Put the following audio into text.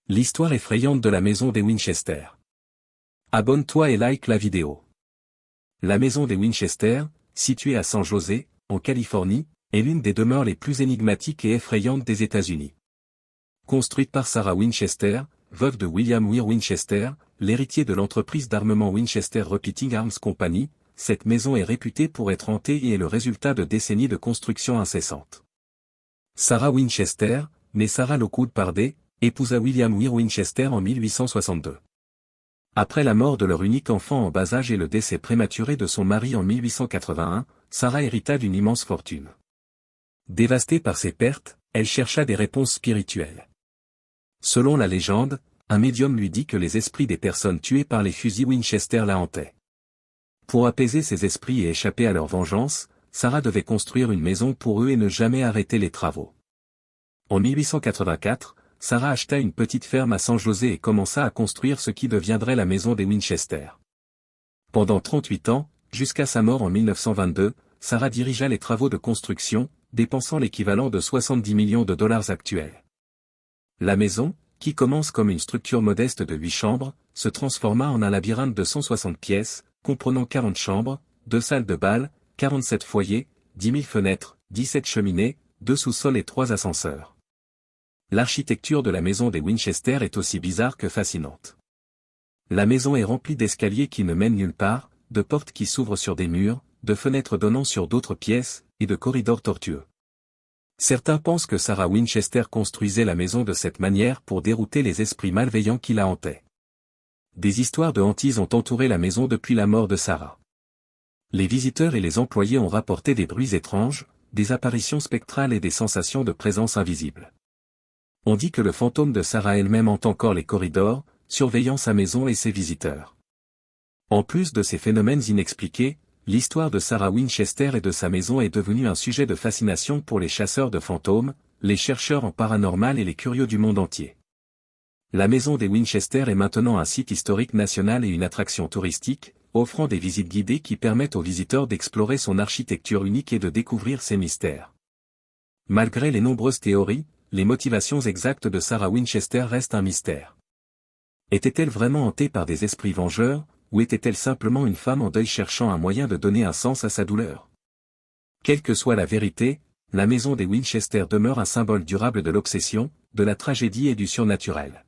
L'histoire effrayante de la maison des Winchester. Abonne-toi et like la vidéo. La maison des Winchester, située à San José, en Californie, est l'une des demeures les plus énigmatiques et effrayantes des États-Unis. Construite par Sarah Winchester, veuve de William Weir Winchester, l'héritier de l'entreprise d'armement Winchester Repeating Arms Company, cette maison est réputée pour être hantée et est le résultat de décennies de construction incessante. Sarah Winchester, née Sarah Lockwood Pardee, épousa William Weir Winchester en 1862. Après la mort de leur unique enfant en bas âge et le décès prématuré de son mari en 1881, Sarah hérita d'une immense fortune. Dévastée par ses pertes, elle chercha des réponses spirituelles. Selon la légende, un médium lui dit que les esprits des personnes tuées par les fusils Winchester la hantaient. Pour apaiser ces esprits et échapper à leur vengeance, Sarah devait construire une maison pour eux et ne jamais arrêter les travaux. En 1884, Sarah acheta une petite ferme à San José et commença à construire ce qui deviendrait la maison des Winchester. Pendant 38 ans, jusqu'à sa mort en 1922, Sarah dirigea les travaux de construction, dépensant l'équivalent de 70 millions de dollars actuels. La maison, qui commence comme une structure modeste de 8 chambres, se transforma en un labyrinthe de 160 pièces, comprenant 40 chambres, 2 salles de bal, 47 foyers, 10 000 fenêtres, 17 cheminées, 2 sous-sols et 3 ascenseurs. L'architecture de la maison des Winchester est aussi bizarre que fascinante. La maison est remplie d'escaliers qui ne mènent nulle part, de portes qui s'ouvrent sur des murs, de fenêtres donnant sur d'autres pièces, et de corridors tortueux. Certains pensent que Sarah Winchester construisait la maison de cette manière pour dérouter les esprits malveillants qui la hantaient. Des histoires de hantise ont entouré la maison depuis la mort de Sarah. Les visiteurs et les employés ont rapporté des bruits étranges, des apparitions spectrales et des sensations de présence invisible. On dit que le fantôme de Sarah elle-même hante encore les corridors, surveillant sa maison et ses visiteurs. En plus de ces phénomènes inexpliqués, l'histoire de Sarah Winchester et de sa maison est devenue un sujet de fascination pour les chasseurs de fantômes, les chercheurs en paranormal et les curieux du monde entier. La maison des Winchester est maintenant un site historique national et une attraction touristique, offrant des visites guidées qui permettent aux visiteurs d'explorer son architecture unique et de découvrir ses mystères. Malgré les nombreuses théories, les motivations exactes de Sarah Winchester restent un mystère. Était-elle vraiment hantée par des esprits vengeurs, ou était-elle simplement une femme en deuil cherchant un moyen de donner un sens à sa douleur? Quelle que soit la vérité, la maison des Winchester demeure un symbole durable de l'obsession, de la tragédie et du surnaturel.